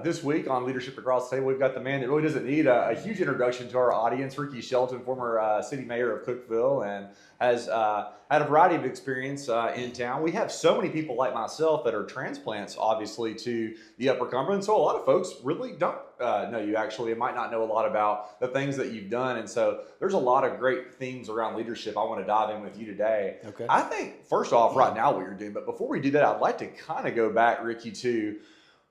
this week on Leadership Across the Table, we've got the man that really doesn't need a huge introduction to our audience, Ricky Shelton, former city mayor of Cookeville, and has had a variety of experience in town. We have so many people like myself that are transplants, obviously, to the Upper Cumberland. So a lot of folks really don't know you actually and might not know a lot about the things that you've done. And so there's a lot of great themes around leadership I want to dive in with you today. Okay. I think, first off, right now what you're doing, but before we do that, I'd like to kind of go back, Ricky, to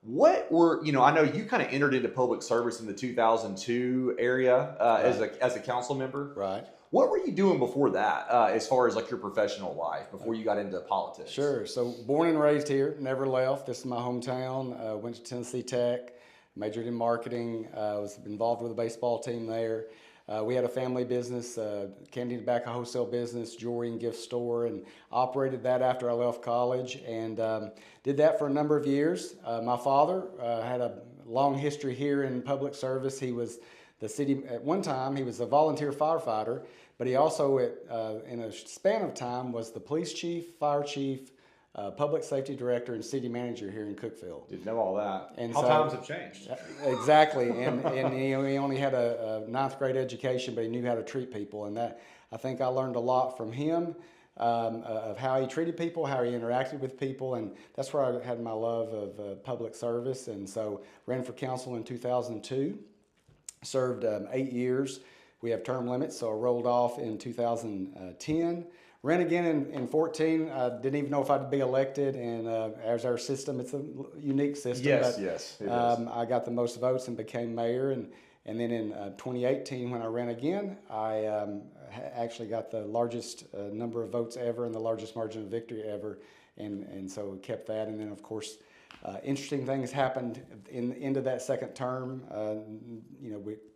what were, I know you kind of entered into public service in the 2002 area Right. as a council member. Right. What were you doing before that, as far as like your professional life, before you got into politics? Sure. So born and raised here, never left. This is my hometown. Went to Tennessee Tech, majored in marketing. Was involved with the baseball team there. We had a family business, candy and tobacco wholesale business, jewelry and gift store, and operated that after I left college, and did that for a number of years. My father had a long history here in public service. He was the city, at one time, he was a volunteer firefighter, but he also, in a span of time, was the police chief, fire chief, public safety director, and city manager here in Cookeville. Didn't know all that. And How so, times have changed. Exactly, and he only had a ninth grade education, but he knew how to treat people, and that I think I learned a lot from him, of how he treated people, how he interacted with people, and that's where I had my love of public service. And so ran for council in 2002, served 8 years. We have term limits, so I rolled off in 2010. Ran again in 14. I didn't even know if I'd be elected, and as our system, it's a unique system. Yes, but, yes, it is. I got the most votes and became mayor, and then in 2018, when I ran again, I actually got the largest number of votes ever and the largest margin of victory ever, and so we kept that. And then, of course, interesting things happened into that second term.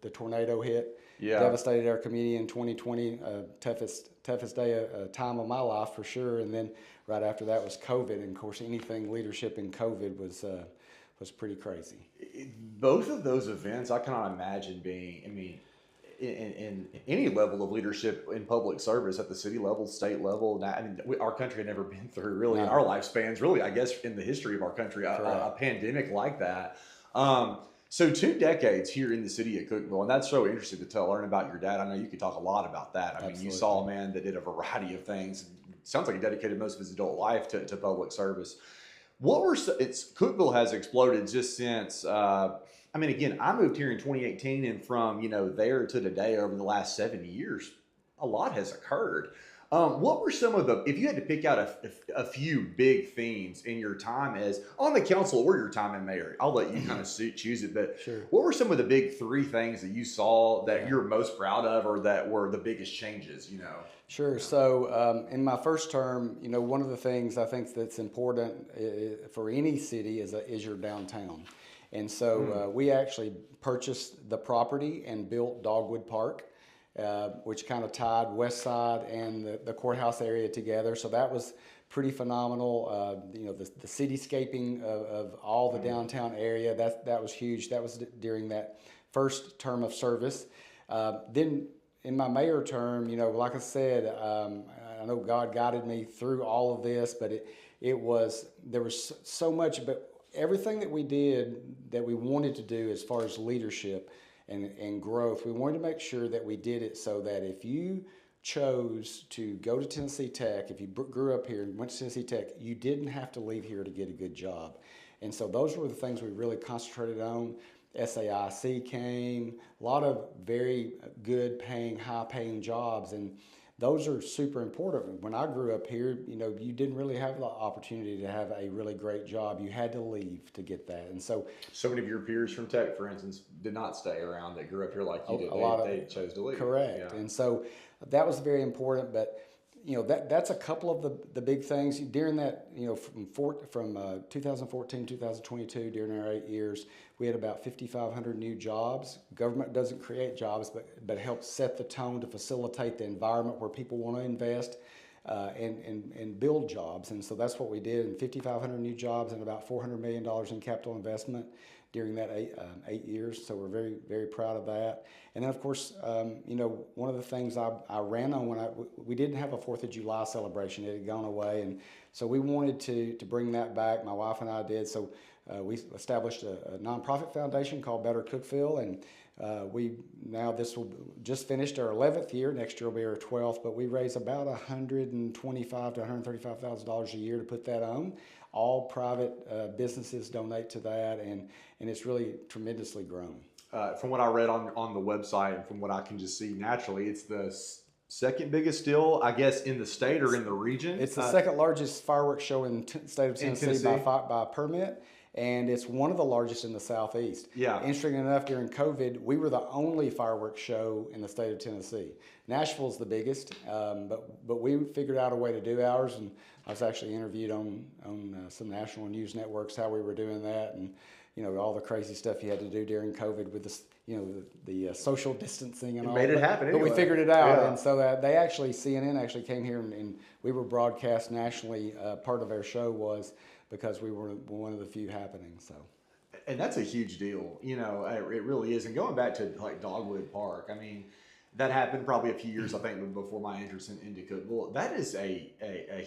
The tornado hit. Yeah. Devastated our community in 2020, toughest day, time of my life for sure. And then right after that was COVID, and of course anything leadership in COVID was pretty crazy. Both of those events, I cannot imagine being. I mean, in any level of leadership in public service, at the city level, state level. Our country had never been through really in our lifespans, really, I guess, in the history of our country, a pandemic like that. So 2 decades here in the city of Cookeville, and that's so interesting to learn about your dad. I know you could talk a lot about that. I mean, you saw a man that did a variety of things. Sounds like he dedicated most of his adult life to public service. Cookeville has exploded just since. Again, I moved here in 2018, and from there to today, over the last 7 years, a lot has occurred. What were some of if you had to pick out a few big themes in your time as on the council or your time in mayor? I'll let you kind of choose it, but Sure. What were some of the big 3 things that you saw that you're most proud of, or that were the biggest changes? Sure. So in my first term, one of the things I think that's important for any city is your downtown. And so we actually purchased the property and built Dogwood Park, which kind of tied West Side and the courthouse area together. So that was pretty phenomenal. The cityscaping of all the downtown area, that was huge. That was during that first term of service. Then in my mayor term, like I said, I know God guided me through all of this, but there was so much, but everything that we did that we wanted to do as far as leadership and growth, we wanted to make sure that we did it so that if you chose to go to Tennessee Tech, if you grew up here and went to Tennessee Tech, you didn't have to leave here to get a good job. And so those were the things we really concentrated on. SAIC came, a lot of very good paying, high paying jobs, and those are super important. When I grew up here, you didn't really have the opportunity to have a really great job. You had to leave to get that. And so many of your peers from Tech, for instance, did not stay around. They grew up here like you did. They chose to leave. Correct. Yeah. And so that was very important. But that's a couple of the big things during that. From 2014 2022, during our 8 years, we had about 5,500 new jobs. Government doesn't create jobs, but helps set the tone to facilitate the environment where people want to invest and build jobs. And so that's what we did. And 5,500 new jobs and about $400 million in capital investment during that 8 years. So we're very, very proud of that. And then, of course, one of the things I ran on when we didn't have a 4th of July celebration. It had gone away. And so we wanted to bring that back. My wife and I did. So we established a nonprofit foundation called Better Cookeville, and this will just finished our 11th year. Next year will be our 12th, but we raise about $125,000 to $135,000 a year to put that on. All private businesses donate to that, and it's really tremendously grown. From what I read on the website and from what I can just see naturally, it's the second biggest still, I guess, in the state or in the region. It's the second largest fireworks show in the state of Tennessee, by permit, and it's one of the largest in the Southeast. Yeah. Interesting enough, during COVID, we were the only fireworks show in the state of Tennessee. Nashville's the biggest, but we figured out a way to do ours, and I was actually interviewed on some national news networks how we were doing that, and all the crazy stuff you had to do during COVID with this, the social distancing and all. Made it happen anyway. But we figured it out, Yeah. and so CNN actually came here and we were broadcast nationally. Part of our show was because we were one of the few happenings. So. And that's a huge deal, it really is. And going back to like Dogwood Park, I mean, that happened probably a few years, I think, before my interest into Cookeville. That is a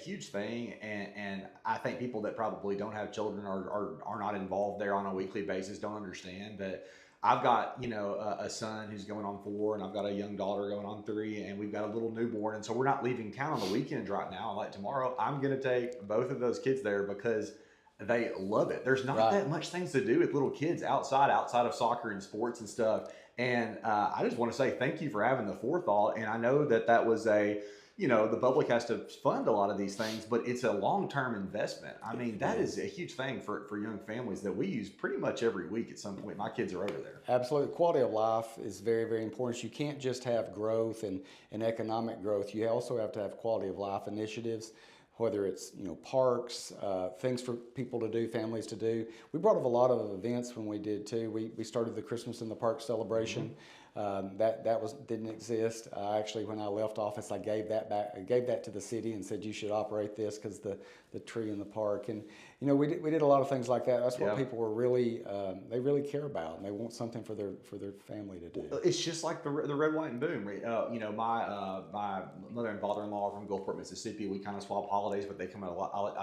huge thing, and I think people that probably don't have children are not involved there on a weekly basis don't understand. But I've got a son who's going on 4, and I've got a young daughter going on 3, and we've got a little newborn, and so we're not leaving town on the weekends right now. Like tomorrow, I'm going to take both of those kids there because they love it. There's not that much things to do with little kids outside of soccer and sports and stuff. And I just want to say thank you for having the forethought. And I know that was the public has to fund a lot of these things, but it's a long-term investment. I mean, that is a huge thing for young families that we use pretty much every week at some point. My kids are over there. Absolutely. Quality of life is very, very important. You can't just have growth and economic growth. You also have to have quality of life initiatives, whether it's parks, things for people to do, families to do. We brought up a lot of events when we did too. We started the Christmas in the Park celebration. Mm-hmm. That didn't exist. Actually, when I left office, I gave that back. I gave that to the city and said you should operate this because the tree in the park. And we did a lot of things like that. That's what people were really they really care about, and they want something for their family to do. It's just like the red, white, and boom. My mother and father-in-law are from Gulfport, Mississippi. We kind of swap holidays, but they come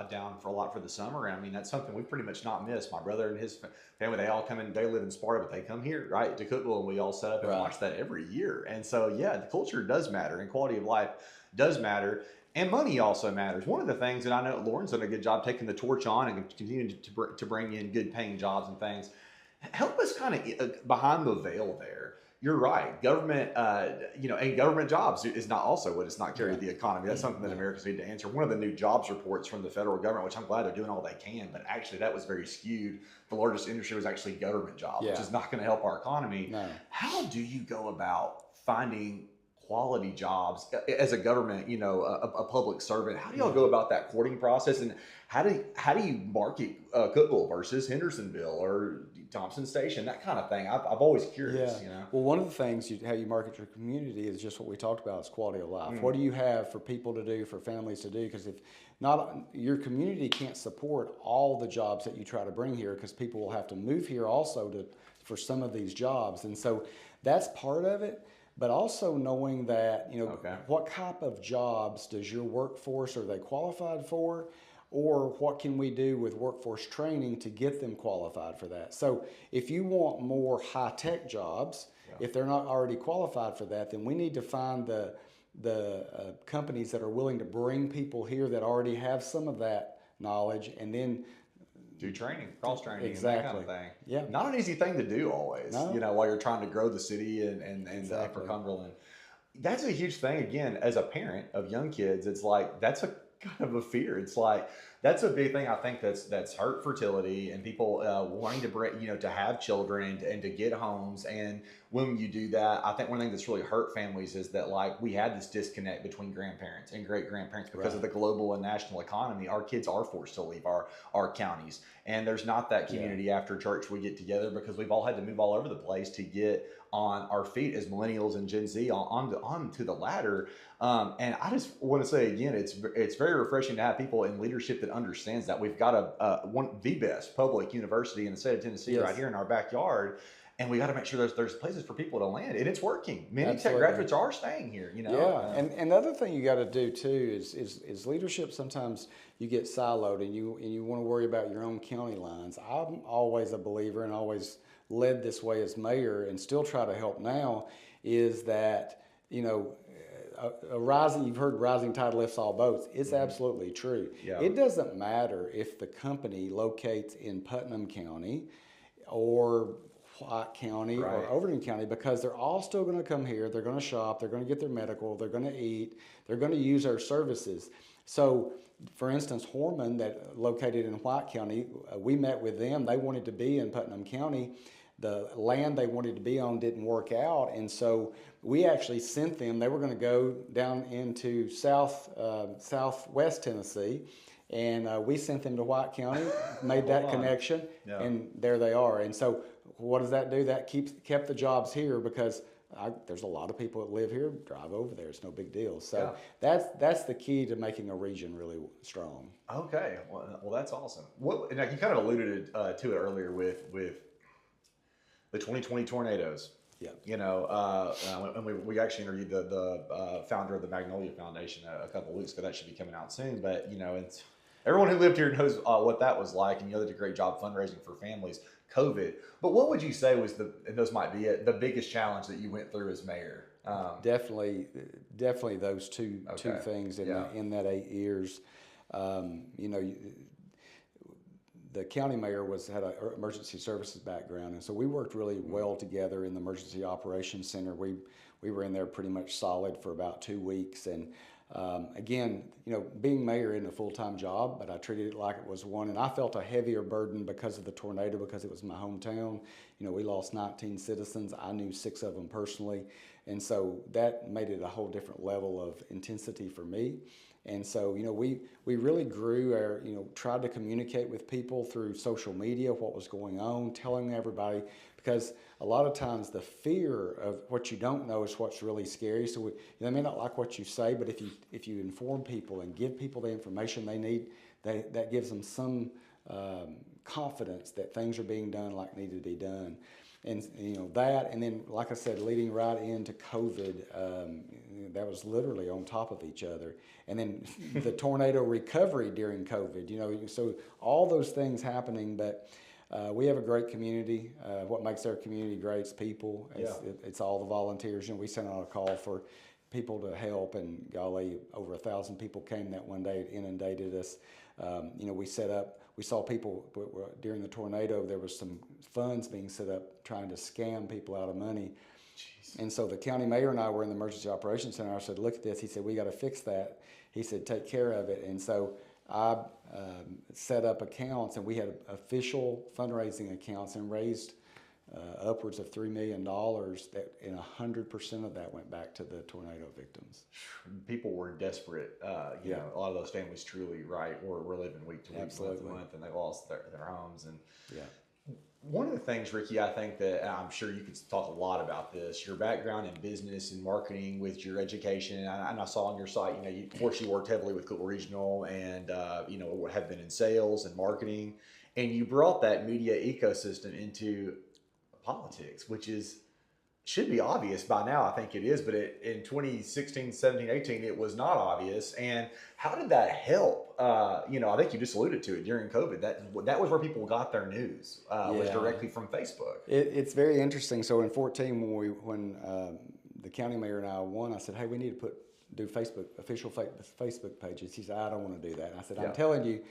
down for a lot for the summer. And I mean, that's something we pretty much not miss. My brother and his family, they all come in. They live in Sparta, but they come here right to Cookeville, and we all set up and watch that every year. And so the culture does matter, and quality of life does matter. And money also matters. One of the things that I know Lauren's done a good job taking the torch on and continuing to bring in good paying jobs and things. Help us kind of behind the veil there. You're right. Government, and government jobs is not also what it's not carried the economy. That's something that Americans need to answer. One of the new jobs reports from the federal government, which I'm glad they're doing all they can, but actually that was very skewed. The largest industry was actually government jobs, which is not going to help our economy. No. How do you go about finding quality jobs as a government, a public servant? How do y'all go about that courting process, and how do you market Cookeville versus Hendersonville or Thompson Station, that kind of thing? I'm always curious. Well, one of the things how you market your community is just what we talked about, is quality of life. What do you have for people to do, for families to do? Because if not, your community can't support all the jobs that you try to bring here, because people will have to move here also for some of these jobs, and so that's part of it. But also knowing that, what type of jobs does your workforce, are they qualified for? Or what can we do with workforce training to get them qualified for that? So if you want more high-tech jobs, if they're not already qualified for that, then we need to find the companies that are willing to bring people here that already have some of that knowledge, and then do training, cross-training, exactly. And that kind of thing. Yeah. Not an easy thing to do always, while you're trying to grow the city and for Cumberland. That's a huge thing. Again, as a parent of young kids, it's like, that's a kind of a fear. It's like, that's a big thing. I think that's hurt fertility and people wanting to have children and to get homes. And when you do that, I think one thing that's really hurt families is that, like, we had this disconnect between grandparents and great grandparents because of the global and national economy. Our kids are forced to leave our counties, and there's not that community after church we get together, because we've all had to move all over the place to get on our feet as millennials and Gen Z on to the ladder. And I just want to say again, it's very refreshing to have people in leadership that understands that. We've got the best public university in the state of Tennessee right here in our backyard. and we got to make sure there's places for people to land, and it's working. Many tech Absolutely. graduates are staying here. Yeah, and the other thing you got to do too is leadership. Sometimes you get siloed, and you want to worry about your own county lines. I'm always a believer, and always led this way as mayor, and still try to help now. Is that a rising, you've heard rising tide lifts all boats. It's absolutely true. Yeah. It doesn't matter if the company locates in Putnam County or White County or Overton County, because they're all still going to come here. They're going to shop. They're going to get their medical. They're going to eat. They're going to use our services. So, for instance, Horman, that located in White County, we met with them. They wanted to be in Putnam County. The land they wanted to be on didn't work out, and so we actually sent them. They were going to go down into southwest Tennessee, and we sent them to White County, made that connection, and there they are. And so what does that do? That kept the jobs here, because there's a lot of people that live here, drive over there. It's no big deal. So that's the key to making a region really strong. Okay, well that's awesome. Now you kind of alluded to it earlier with the 2020 tornadoes. Yeah. And we actually interviewed the founder of the Magnolia Foundation a couple of weeks ago. That should be coming out soon. But it's everyone who lived here knows what that was like, and you did a great job fundraising for families. COVID. But what would you say was and those might be it, the biggest challenge that you went through as mayor? Definitely those two things in that 8 years. The county mayor had an emergency services background, and so we worked really well together in the emergency operations center. We were in there pretty much solid for about 2 weeks, and again, being mayor isn't a full-time job, but I treated it like it was one, and I felt a heavier burden because of the tornado, because it was my hometown. We lost 19 citizens. I knew 6 of them personally, and so that made it a whole different level of intensity for me. And so, we really grew tried to communicate with people through social media, what was going on, telling everybody, because a lot of times the fear of what you don't know is what's really scary. So they may not like what you say, but if you inform people and give people the information they need, that gives them some confidence that things are being done like need to be done. And that, and then like I said, leading right into COVID, that was literally on top of each other. And then the tornado recovery during COVID, so all those things happening. But we have a great community. What makes our community great is people. It's all the volunteers. We sent out a call for people to help, and golly, over 1,000 people came that one day. It inundated us. We saw people during the tornado. There was some funds being set up trying to scam people out of money. Jeez. And so the county mayor and I were in the emergency operations center. I said, "Look at this." He said, "We got to fix that." He said, "Take care of it." And so I set up accounts, and we had official fundraising accounts, and raised upwards of $3 million. And 100% of that went back to the tornado victims. People were desperate. A lot of those families truly, were living week to week, month to month, and they lost their homes. And one of the things, Ricky, I think that, and I'm sure you could talk a lot about this, your background in business and marketing with your education. And I saw on your site, of course, you worked heavily with Cookeville Regional, and have been in sales and marketing, and you brought that media ecosystem into politics, which should be obvious by now. I think it is, but in 2016, 17, 18, it was not obvious. And how did that help? I think you just alluded to it during COVID. That was where people got their news, was directly from Facebook. It's very interesting. So in 14, when the county mayor and I won, I said, "Hey, we need to do official Facebook pages." He said, "I don't want to do that." And I said, "I'm telling you,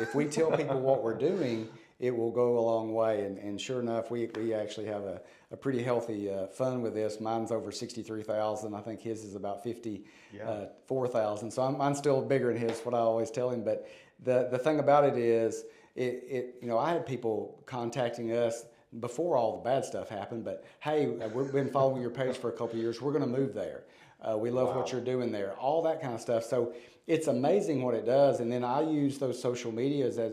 if we tell people what we're doing, it will go a long way." And sure enough, we actually have a pretty healthy fund with this. Mine's over 63,000. I think his is about 54,000. So mine's still bigger than his, what I always tell him. But the thing about it is, I had people contacting us before all the bad stuff happened. But hey, we've been following your page for a couple of years. We're going to move there. We love what you're doing there. All that kind of stuff. So it's amazing what it does. And then I use those social medias as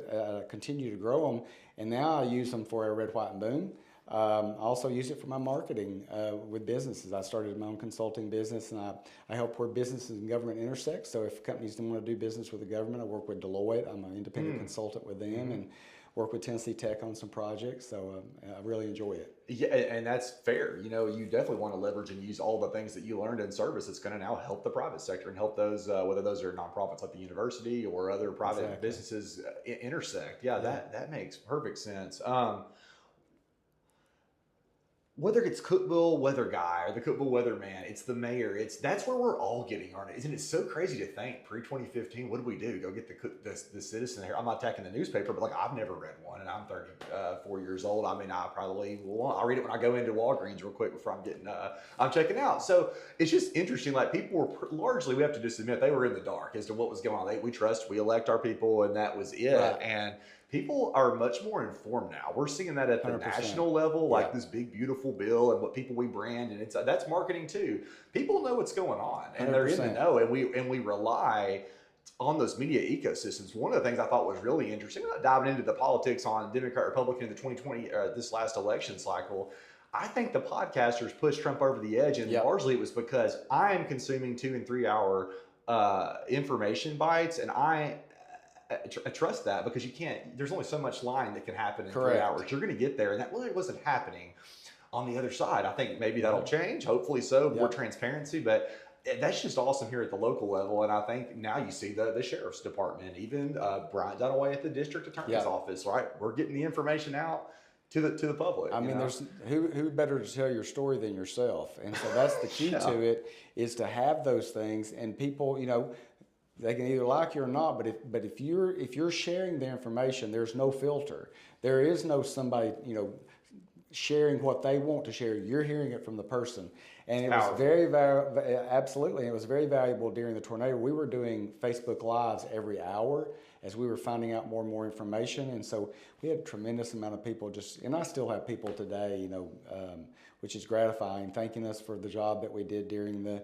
continue to grow them. And now I use them for Red, White, and Boom. I also use it for my marketing with businesses. I started my own consulting business, and I help where businesses and government intersect. So if companies don't want to do business with the government, I work with Deloitte. I'm an independent consultant with them, and work with Tennessee Tech on some projects. So I really enjoy it. Yeah, and that's fair. You know, you definitely want to leverage and use all the things that you learned in service. It's going to now help the private sector and help those, whether those are nonprofits like the university or other private businesses intersect. Yeah, that makes perfect sense. Whether it's Cookeville weather guy or the Cookeville weatherman, it's the mayor. That's where we're all getting, aren't it? Isn't it so crazy to think pre-2015? What did we do? Go get the citizen here. I'm not attacking the newspaper, but like I've never read one, and I'm 34 years old. I mean, I'll read it when I go into Walgreens real quick before I'm checking out. So it's just interesting. Like people were largely, we have to just admit, they were in the dark as to what was going on. We elect our people, and that was it. Right. And people are much more informed now. We're seeing that at the 100%. National level, like this big, beautiful bill and what people we brand, and that's marketing too. People know what's going on, and 100%. They're in the know, and we rely on those media ecosystems. One of the things I thought was really interesting, not diving into the politics on Democrat, Republican in the 2020 this last election cycle. I think the podcasters pushed Trump over the edge, and largely it was because I am consuming 2 and 3 hour information bites, and I trust that because there's only so much lying that can happen in 3 hours. You're going to get there, and that really wasn't happening on the other side. I think maybe that'll change, hopefully so, more transparency, but that's just awesome here at the local level. And I think now you see the sheriff's department, even Brian Dunaway at the district attorney's office, right? We're getting the information out to the public. I mean, there's who better to tell your story than yourself, and so that's the key to it, is to have those things, and people, they can either like you or not, but if you're sharing the information, there's no filter. There is no somebody sharing what they want to share. You're hearing it from the person, and it was absolutely. It was very valuable during the tornado. We were doing Facebook Lives every hour as we were finding out more and more information, and so we had a tremendous amount of people and I still have people today, which is gratifying, thanking us for the job that we did during the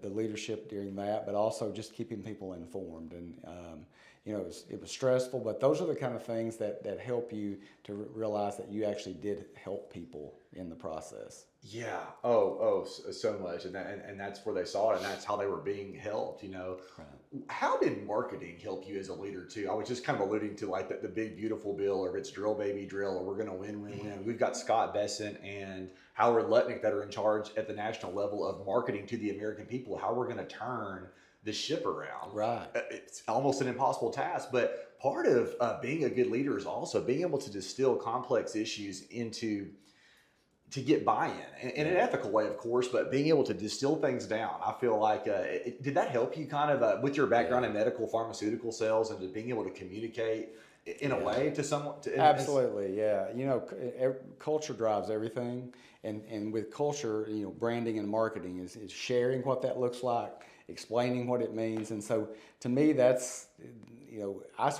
leadership during that, but also just keeping people informed. And it was stressful, but those are the kind of things that help you to realize that you actually did help people in the process. Yeah. So much, and that's where they saw it, and that's how they were being helped. Right. How did marketing help you as a leader too? I was just kind of alluding to like the big beautiful bill, or if it's drill baby drill, or we're going to win. We've got Scott Besant and Howard Lutnick that are in charge at the national level of marketing to the American people. How we're going to turn the ship around. Right. It's almost an impossible task, but part of being a good leader is also being able to distill complex issues to get buy-in in an ethical way, of course, but being able to distill things down. I feel like, did that help you kind of with your background in medical pharmaceutical sales and to being able to communicate in a way to someone? Absolutely, yeah. Culture drives everything, and with culture, branding and marketing is sharing what that looks like, explaining what it means, and so to me, that's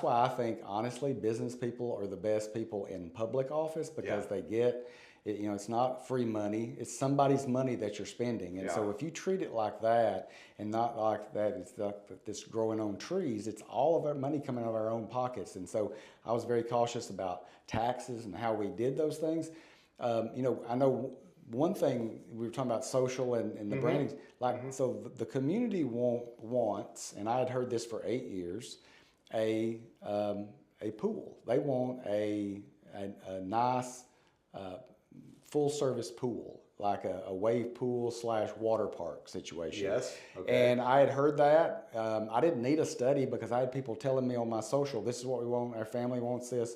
why I think honestly, business people are the best people in public office because they get. It's not free money. It's somebody's money that you're spending. And so if you treat it like that and not like that, it's like this growing on trees, it's all of our money coming out of our own pockets. And so I was very cautious about taxes and how we did those things. I know one thing, we were talking about social and the branding, so the community wants, and I had heard this for 8 years, a pool. They want a nice, full service pool, like a wave pool / water park situation. Yes. Okay. And I had heard that. I didn't need a study because I had people telling me on my social, this is what we want, our family wants this.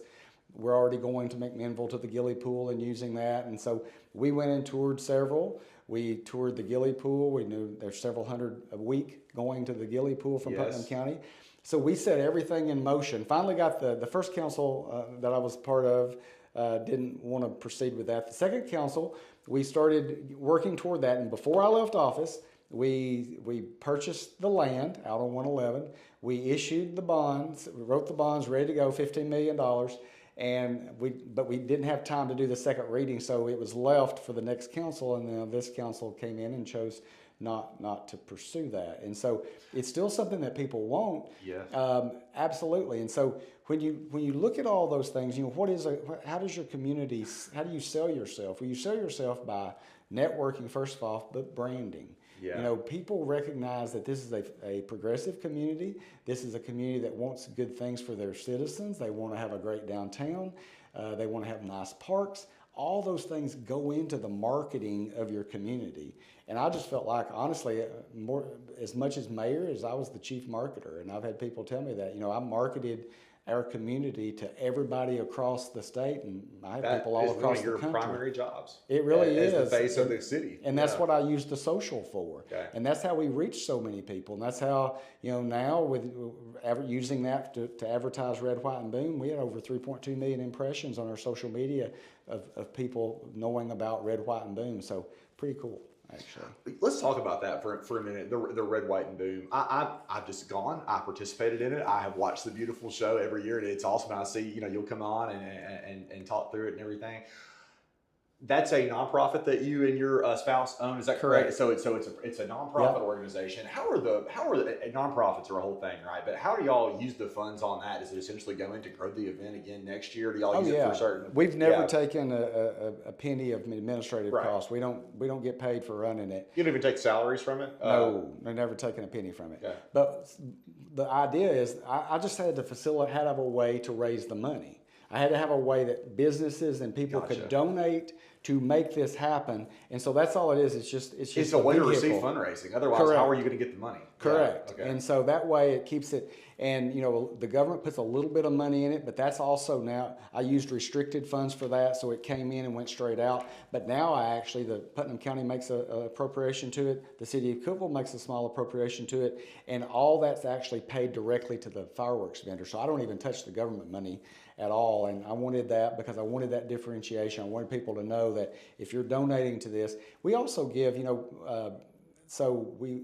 We're already going to McMinnville to the Gilly Pool and using that. And so we went and toured several. We toured the Gilly Pool. We knew there's several hundred a week going to the Gilly Pool from Putnam County. So we set everything in motion. Finally got the first council that I was part of, didn't want to proceed with that. The second council, we started working toward that, and before I left office, we purchased the land out on 111. We issued the bonds, we wrote the bonds, ready to go, $15 million, but we didn't have time to do the second reading, so it was left for the next council, and then this council came in and chose not to pursue that. And so it's still something that people want. Yeah. Absolutely. And so when you look at all those things, how does your community, how do you sell yourself? Well, you sell yourself by networking first of all, but branding. Yeah. You know, people recognize that this is a progressive community. This is a community that wants good things for their citizens. They want to have a great downtown. They want to have nice parks. All those things go into the marketing of your community. And I just felt like, honestly, more as much as mayor as I was the chief marketer. And I've had people tell me that, you know, I marketed our community to everybody across the state, and I have people all across the country. That is one of your primary jobs. It really is. As the face of the city. And that's what I use the social for. Okay. And that's how we reach so many people. And that's how, you know, now with using that to advertise Red, White, and Boom, we had over 3.2 million impressions on our social media of people knowing about Red, White, and Boom. So pretty cool, actually. Let's talk about that for a minute. The Red, White, and Boom. I've just gone. I participated in it. I have watched the beautiful show every year, and it's awesome. I see, you know, you'll come on and talk through it and everything. That's a nonprofit that you and your spouse own. Is that correct? So it's a nonprofit organization. How are nonprofits are a whole thing, right? But how do y'all use the funds on that? Is it essentially going to grow the event again next year? Do y'all use it for certain? We've never taken a penny of administrative costs. We don't get paid for running it. You don't even take salaries from it? No, we've never taken a penny from it. Okay. But the idea is, I just had to have a way to raise the money. I had to have a way that businesses and people could donate to make this happen, and so that's all it is. It's just a way to receive fundraising. Otherwise, how are you going to get the money? Correct. Yeah. Okay. And so that way it keeps it. And you know, the government puts a little bit of money in it, but that's also now I used restricted funds for that, so it came in and went straight out. But now the Putnam County makes a appropriation to it. The city of Cookeville makes a small appropriation to it, and all that's actually paid directly to the fireworks vendor. So I don't even touch the government money at all. And I wanted that because I wanted that differentiation. I wanted people to know that if you're donating to this, we also give, you know, so we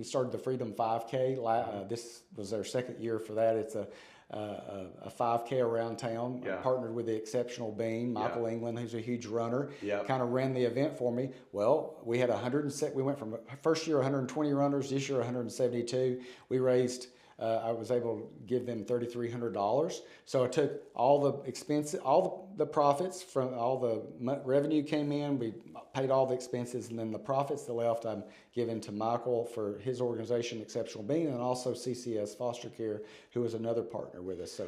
started the Freedom 5K. This was our second year for that. It's a 5K around town. I partnered with the Exceptional Bean, Michael England, who's a huge runner. Kind of ran the event for me. Well, we had we went from first year 120 runners, this year 172. We raised. I was able to give them $3,300. So I took all the expenses, all the profits from all the revenue came in. We paid all the expenses, and then the profits that left I'm giving to Michael for his organization, Exceptional Being, and also CCS Foster Care, who is another partner with us. So,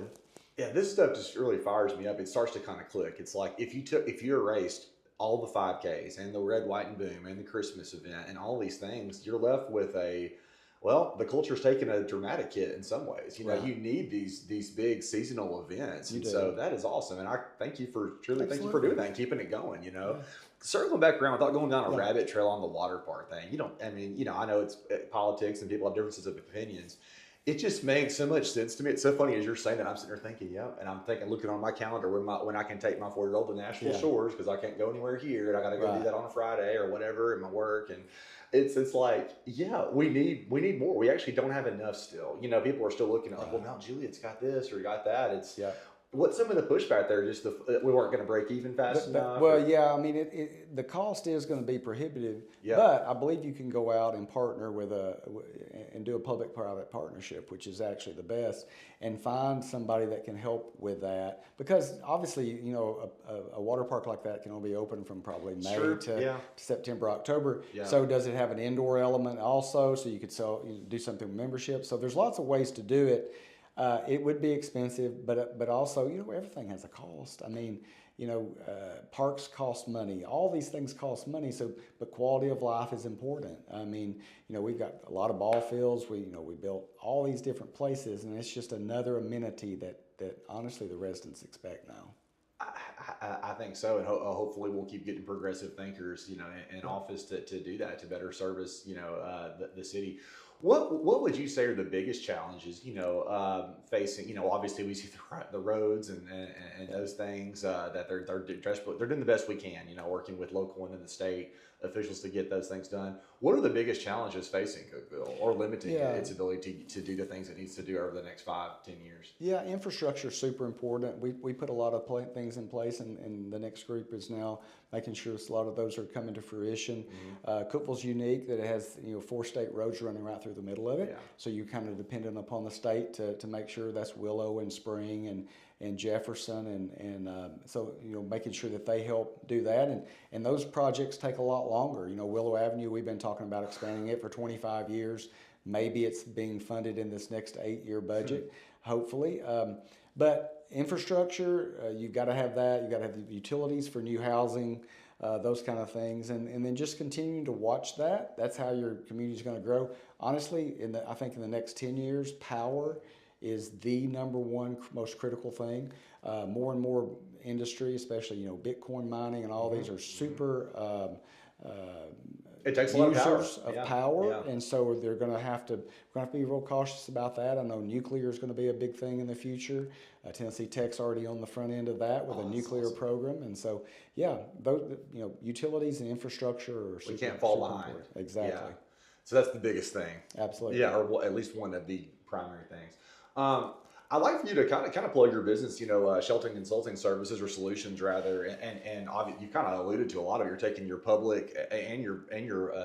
yeah, this stuff just really fires me up. It starts to kind of click. It's like if you erased all the 5Ks and the Red, White, and Boom and the Christmas event and all these things, you're left with the culture's taken a dramatic hit in some ways. You know, you need these big seasonal events. So that is awesome. And I thank you for doing that and keeping it going, you know. Circling back around without going down a rabbit trail on the water park thing. I know it's politics and people have differences of opinions. It just makes so much sense to me. It's so funny as you're saying that. I'm sitting there thinking, and I'm looking on my calendar when I can take my 4-year-old to Nashville Shores because I can't go anywhere here, and I got to go do that on a Friday or whatever in my work. And it's like, we need more. We actually don't have enough still. You know, people are still looking at, well, Mount Juliet's got this or got that. It's what's some of the pushback there? Just we weren't going to break even fast enough. Well, I mean, the cost is going to be prohibitive. But I believe you can go out and partner and do a public-private partnership, which is actually the best, and find somebody that can help with that. Because obviously, you know, a water park like that can only be open from probably May to September, October. So does it have an indoor element also? So you could do something with membership. So there's lots of ways to do it. It would be expensive, but also, you know, everything has a cost. I mean, you know, parks cost money. All these things cost money. So, but quality of life is important. I mean, you know, we've got a lot of ball fields. We built all these different places, and it's just another amenity that honestly the residents expect now. I think so, and hopefully we'll keep getting progressive thinkers, you know, in office to do that, to better service, you know, the city. What would you say are the biggest challenges, you know, facing, you know, obviously we see the roads and those things that they're doing the best we can, you know, working with local and in the state officials to get those things done. What are the biggest challenges facing Cookeville or limiting its ability to do the things it needs to do over the next 5-10 years? Yeah, infrastructure is super important. We put a lot of things in place, and the next group is now making sure a lot of those are coming to fruition. Cookeville's unique that it has, you know, 4 state roads running right through through the middle of it. Yeah. So you kind of dependent upon the state to make sure that's Willow and Spring and Jefferson so making sure that they help do that, and those projects take a lot longer. Willow Avenue, we've been talking about expanding it for 25 years. Maybe it's being funded in this next 8-year budget, hopefully. But infrastructure, you've got to have that. You've got to have the utilities for new housing, those kind of things, and then just continuing to watch that. That's how your community is going to grow. Honestly, I think in the next 10 years, power is the number one most critical thing. More and more industry, especially Bitcoin mining and all these are super. It takes a lot of power, and so they're going to have to be real cautious about that. I know nuclear is going to be a big thing in the future. Tennessee Tech's already on the front end of that with a nuclear program, and so those utilities and infrastructure are we can't fall behind. Important. Exactly. Yeah. So that's the biggest thing. Absolutely. Yeah, or at least one of the primary things. I'd like for you to kind of plug your business, Shelton Consulting Services or Solutions rather, and obviously you kind of alluded to a lot of it. You're taking your public and your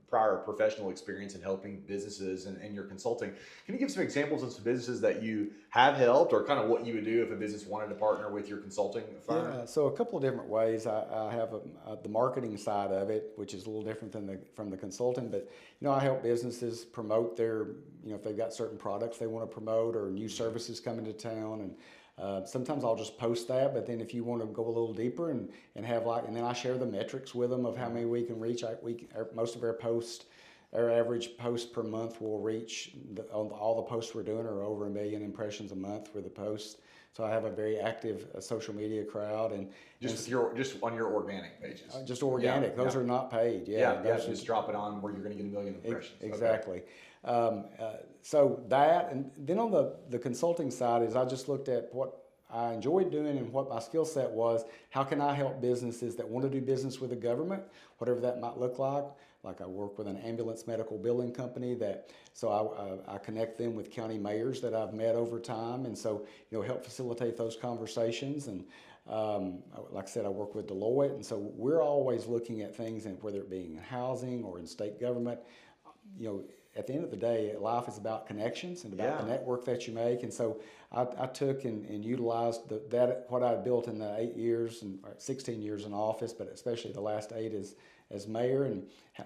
prior professional experience in helping businesses and your consulting. Can you give some examples of some businesses that you have helped, or kind of what you would do if a business wanted to partner with your consulting firm? Yeah, so a couple of different ways. I have the marketing side of it, which is a little different from the consulting, but I help businesses promote their, if they've got certain products they want to promote or new services coming to town, and sometimes I'll just post that, but then if you want to go a little deeper and have and then I share the metrics with them of how many we can reach. Most of our average post per month will reach, all the posts we're doing are over 1 million impressions a month for the post. So I have a very active social media crowd, and just on your organic pages. Just organic. Those are not paid. Just drop it on where you're going to get 1 million impressions. Exactly. Okay. So that, and then on the consulting side is I just looked at what I enjoyed doing and what my skill set was. How can I help businesses that want to do business with the government, whatever that might look like? Like I work with an ambulance medical billing company I connect them with county mayors that I've met over time, and so help facilitate those conversations. And like I said, I work with Deloitte, and so we're always looking at things, and whether it be in housing or in state government, at the end of the day, life is about connections and about the network that you make. And so I took and utilized what I built in the 8 years and 16 years in office, but especially the last 8 as mayor,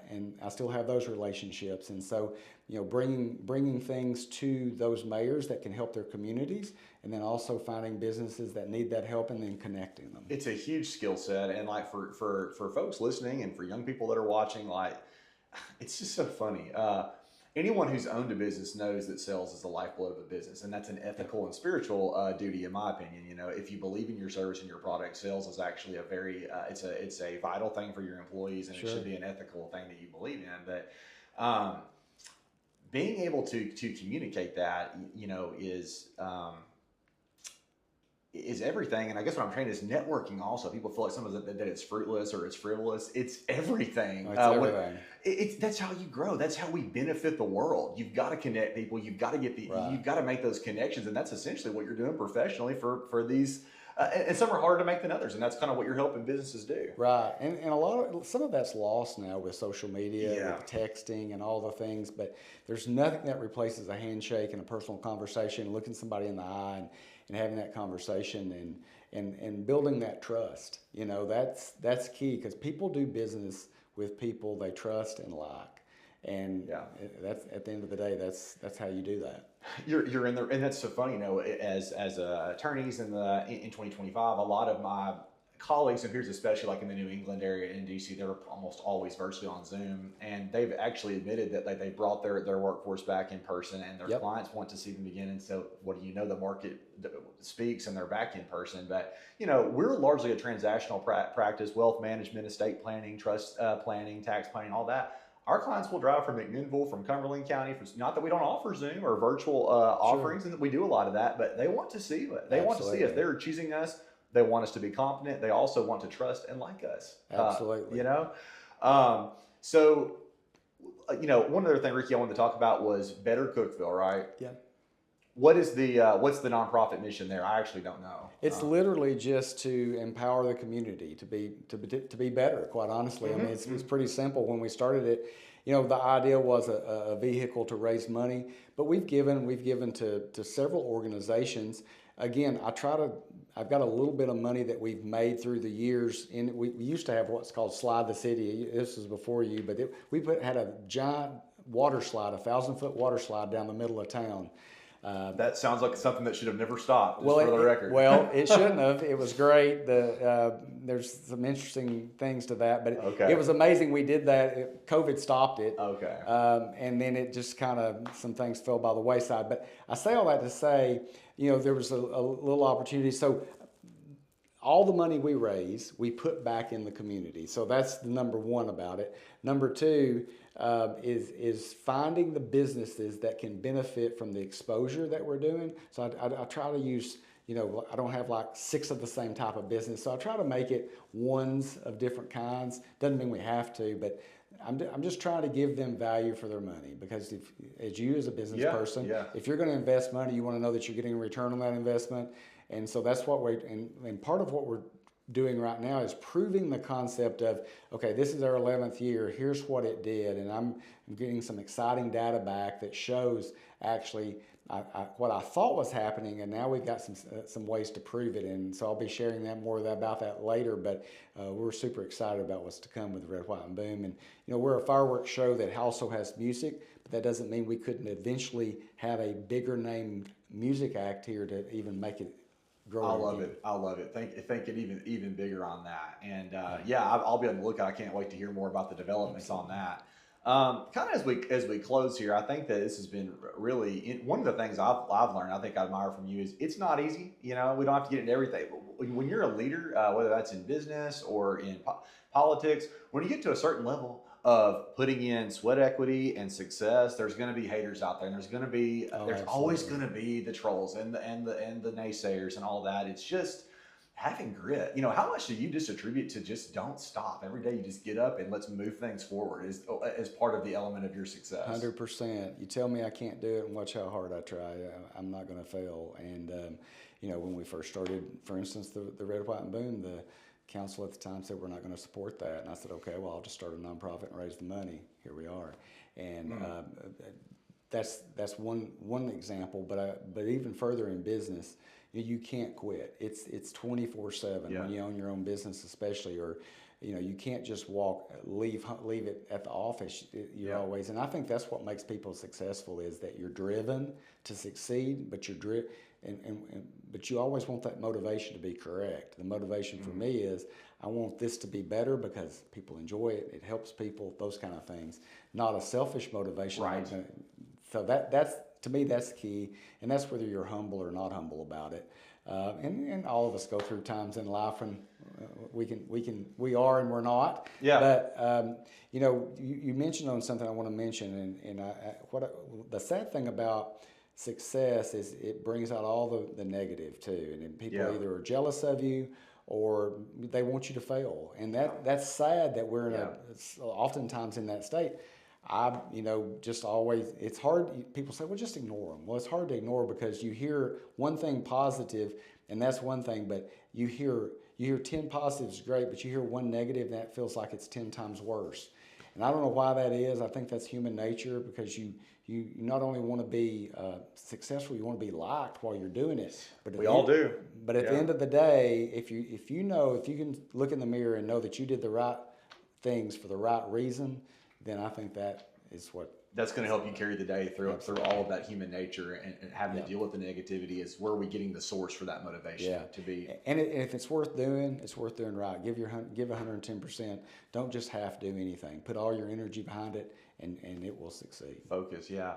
and I still have those relationships. And so bringing things to those mayors that can help their communities, and then also finding businesses that need that help and then connecting them. It's a huge skill set, and like for folks listening and for young people that are watching, like it's just so funny. Anyone who's owned a business knows that sales is the lifeblood of a business, and that's an ethical and spiritual duty, in my opinion. If you believe in your service and your product, sales is actually a very it's a vital thing for your employees, and It should be an ethical thing that you believe in. But being able to communicate that, is everything. And I guess what I'm trying is networking also. People feel like sometimes that it's fruitless or it's frivolous. It's everything. It's everything. That's how you grow. That's how we benefit the world. You've got to connect people. You've got to you've got to make those connections. And that's essentially what you're doing professionally for these. And some are harder to make than others. And that's kind of what you're helping businesses do. Right. And some of that's lost now with social media, with texting and all the things. But there's nothing that replaces a handshake and a personal conversation, looking somebody in the eye and having that conversation and building that trust. That's key, because people do business with people they trust and like. And that's, at the end of the day, that's how you do that. You're in there, and that's so funny. As attorneys in 2025, a lot of my colleagues and peers, especially like in the New England area in DC, they're almost always virtually on Zoom, and they've actually admitted that they brought their workforce back in person, and their clients want to see them again. And so, what do you know? The market speaks, and they're back in person. But we're largely a transactional practice: wealth management, estate planning, trust planning, tax planning, all that. Our clients will drive from McMinnville, from Cumberland County. Not that we don't offer Zoom or virtual offerings, and that we do a lot of that, but they want to see it. They want to see us. They're choosing us. They want us to be competent. They also want to trust and like us. Absolutely. So one other thing, Ricky, I wanted to talk about was Better Cookeville, right? Yeah. What is the what's the nonprofit mission there? I actually don't know. It's literally just to empower the community to be better. Quite honestly, I mean, it's pretty simple. When we started it, you know, the idea was a vehicle to raise money, but we've given to several organizations. Again, I've got a little bit of money that we've made through the years. We used to have what's called Slide the City. This was before you, but had a giant water slide, 1,000-foot water slide down the middle of town. That sounds like something that should have never stopped, just for the record. Well, it shouldn't have. It was great. There's some interesting things to that, but it was amazing we did that. COVID stopped it. Okay. And then it just kind of, some things fell by the wayside. But I say all that to say, you know, there was a little opportunity. So all the money we raise, we put back in the community. So that's the number one about it. Number two, is finding the businesses that can benefit from the exposure that we're doing. So I try to use, you know, I don't have like 6 of the same type of business. So I try to make it ones of different kinds. Doesn't mean we have to, but I'm just trying to give them value for their money, because as you as a business person, if you're going to invest money, you want to know that you're getting a return on that investment. And so that's what and part of what we're doing right now is proving the concept of, okay, this is our 11th year, here's what it did, and I'm getting some exciting data back that shows actually what I thought was happening, and now we've got some ways to prove it, and so I'll be sharing about that later, but we're super excited about what's to come with Red, White, and Boom. And you know, we're a fireworks show that also has music, but that doesn't mean we couldn't eventually have a bigger named music act here to even make it grow. I love it. Think it even bigger on that. And I'll be on the lookout. I can't wait to hear more about the developments on that. Kind of as we close here, I think that this has been really one of the things I've learned. I think I admire from you is it's not easy. You know, we don't have to get into everything. But when you're a leader, whether that's in business or in politics, when you get to a certain level of putting in sweat equity and success, there's going to be haters out there, and there's going to be always going to be the trolls and the naysayers and all that. It's just having grit. You know, how much do you just attribute to just don't stop every day? You just get up and let's move things forward as part of the element of your success. 100%. You tell me I can't do it, and watch how hard I try. I'm not going to fail. And you know, when we first started, for instance, the Red, White, and Boom, the council at the time said we're not going to support that, and I said, okay, well, I'll just start a nonprofit and raise the money. Here we are, and that's one example. But even further in business, you can't quit. It's 24/7 when you own your own business, especially, or you know, you can't just leave it at the office. You're always, and I think that's what makes people successful, is that you're driven to succeed, but but you always want that motivation to be correct. The motivation for me is I want this to be better because people enjoy it. It helps people, those kind of things. Not a selfish motivation. Right. So that's to me, that's the key, and that's whether you're humble or not humble about it. And all of us go through times in life when we are and we're not. Yeah. But you know, you mentioned on something I want to mention, and the sad thing about success is it brings out all the negative too, and then people either are jealous of you or they want you to fail, and that's sad that we're in oftentimes in that state. Just always, it's hard. People say, well, just ignore them. Well, it's hard to ignore because you hear one thing positive, and that's one thing, but you hear 10 positives, great, but you hear one negative, and that feels like it's 10 times worse. And I don't know why that is. I think that's human nature, because you not only want to be successful, you want to be liked while you're doing it. But we all do. But at the end of the day, if you can look in the mirror and know that you did the right things for the right reason, then I think that is that's going to help you carry the day through all of that human nature, and having to deal with the negativity is where we're getting the source for that motivation to be. And if it's worth doing, it's worth doing right. Give 110%. Don't just half do anything. Put all your energy behind it, and it will succeed. Focus, yeah.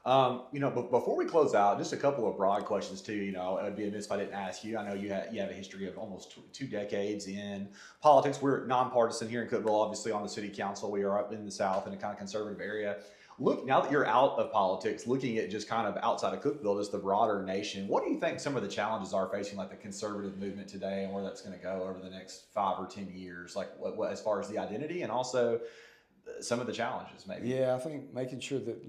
But before we close out, just a couple of broad questions too. You know, it would be amiss if I didn't ask you. I know you have a history of almost 2 decades in politics. We're nonpartisan here in Cookeville, obviously on the city council. We are up in the South in a kind of conservative area. Look, now that you're out of politics, looking at just kind of outside of Cookeville, just the broader nation, what do you think some of the challenges are facing, like the conservative movement today, and where that's going to go over the next 5 or 10 years? Like, what as far as the identity, and also some of the challenges, maybe. Yeah, I think making sure that,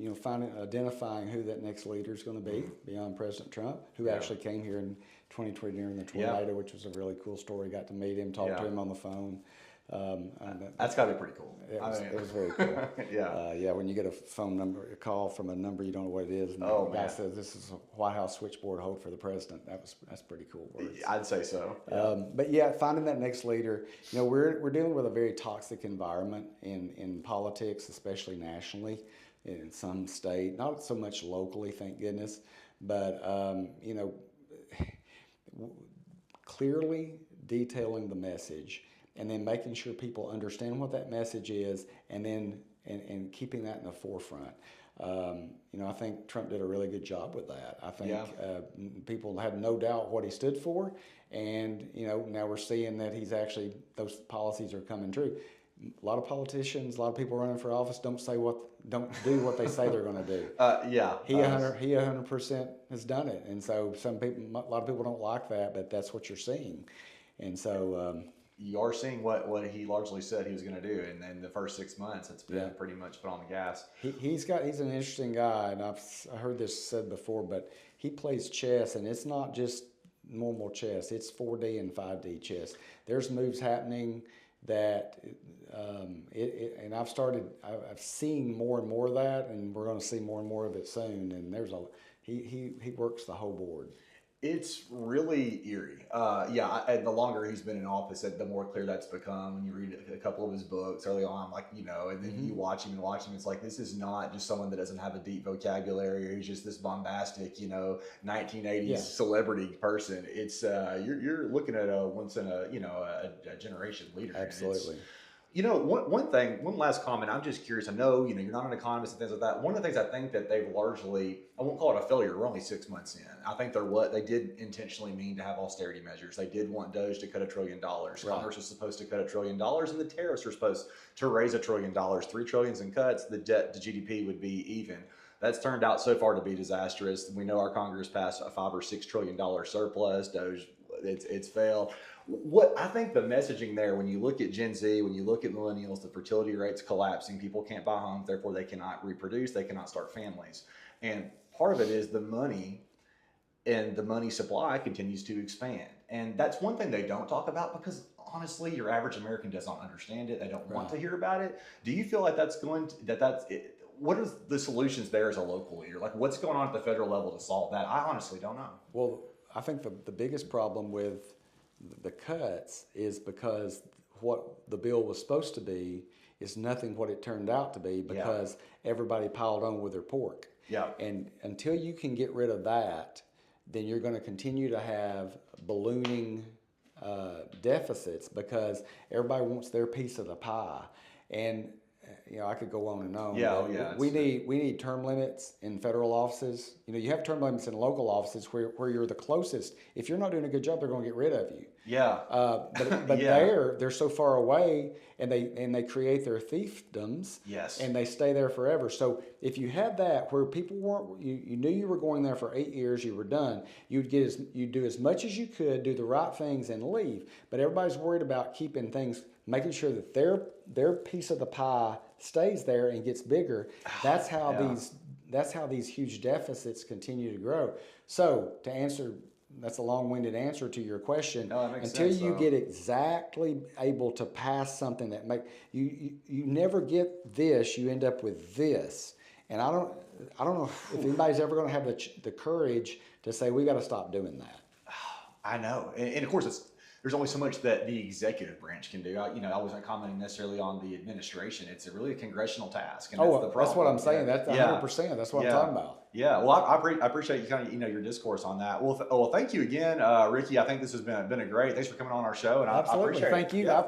identifying who that next leader is going to be beyond President Trump, who actually came here in 2020 during the tornado, which was a really cool story. Got to meet him, talk to him on the phone. That's got to be pretty cool. It was very cool. Yeah. When you get a call from a number you don't know what it is, and the guy says this is a White House switchboard hold for the president. That's pretty cool words. I'd say so. But yeah, finding that next leader. We're dealing with a very toxic environment in politics, especially nationally, in some state, not so much locally, thank goodness, but clearly detailing the message. And then making sure people understand what that message is, and then and keeping that in the forefront. I think Trump did a really good job with that. I think people had no doubt what he stood for, and now we're seeing that those policies are coming true. A lot of politicians, a lot of people running for office don't do what they say they're going to do. He 100% has done it, and so a lot of people don't like that, but that's what you're seeing, and so. You are seeing what he largely said he was going to do, and then the first 6 months, it's been pretty much put on the gas. He's an interesting guy, and I heard this said before, but he plays chess, and it's not just normal chess; it's 4D and 5D chess. There's moves happening that, and I've seen more and more of that, and we're going to see more and more of it soon. And he works the whole board. It's really eerie. And the longer he's been in office, the more clear that's become. When you read a couple of his books early on, and then you watch him, it's like, this is not just someone that doesn't have a deep vocabulary, or he's just this bombastic, 1980s celebrity person. It's you're looking at a once in a generation leader. Absolutely. One last comment. I'm just curious. I know, you're not an economist and things like that. One of the things I think that they've largely, I won't call it a failure. We're only 6 months in. I think they did intentionally mean to have austerity measures. They did want DOGE to cut $1 trillion. Right. Congress was supposed to cut $1 trillion, and the tariffs were supposed to raise $1 trillion. $3 trillion in cuts, the debt to GDP would be even. That's turned out so far to be disastrous. We know our Congress passed a $5 or $6 trillion surplus. DOGE, it's failed. What I think the messaging there, when you look at Gen Z, when you look at millennials, the fertility rates collapsing, people can't buy homes, therefore they cannot reproduce, they cannot start families. And part of it is the money, and the money supply continues to expand. And that's one thing they don't talk about, because honestly, your average American does not understand it. They don't want to hear about it. Do you feel like what are the solutions there as a local leader? Like, what's going on at the federal level to solve that? I honestly don't know. Well, I think the biggest problem with the cuts is because what the bill was supposed to be is nothing what it turned out to be, because everybody piled on with their pork. Yeah. And until you can get rid of that, then you're going to continue to have ballooning deficits, because everybody wants their piece of the pie. And I could go on and on. We need term limits in federal offices. You have term limits in local offices where you're the closest. If you're not doing a good job, they're going to get rid of you. Yeah. But they're so far away, and they create their fiefdoms. Yes. And they stay there forever. So if you had that where people weren't, you knew you were going there for 8 years, you were done. You'd do as much as you could, do the right things, and leave. But everybody's worried about keeping things, making sure that their piece of the pie stays there and gets bigger. That's how these huge deficits continue to grow. So that's a long-winded answer to your question. No, that makes sense, until you get exactly able to pass something that you never get this, you end up with this. And I don't know if anybody's ever going to have the courage to say we got to stop doing that. I know, and of course there's only so much that the executive branch can do. I wasn't commenting necessarily on the administration. It's really a congressional task, and that's the problem. That's what I'm saying. That's 100%. That's what I'm talking about. Yeah. Well, I appreciate you kind of your discourse on that. Well, thank you again, Ricky. I think this has been a great. Thanks for coming on our show, and I appreciate it. Thank you. Yeah.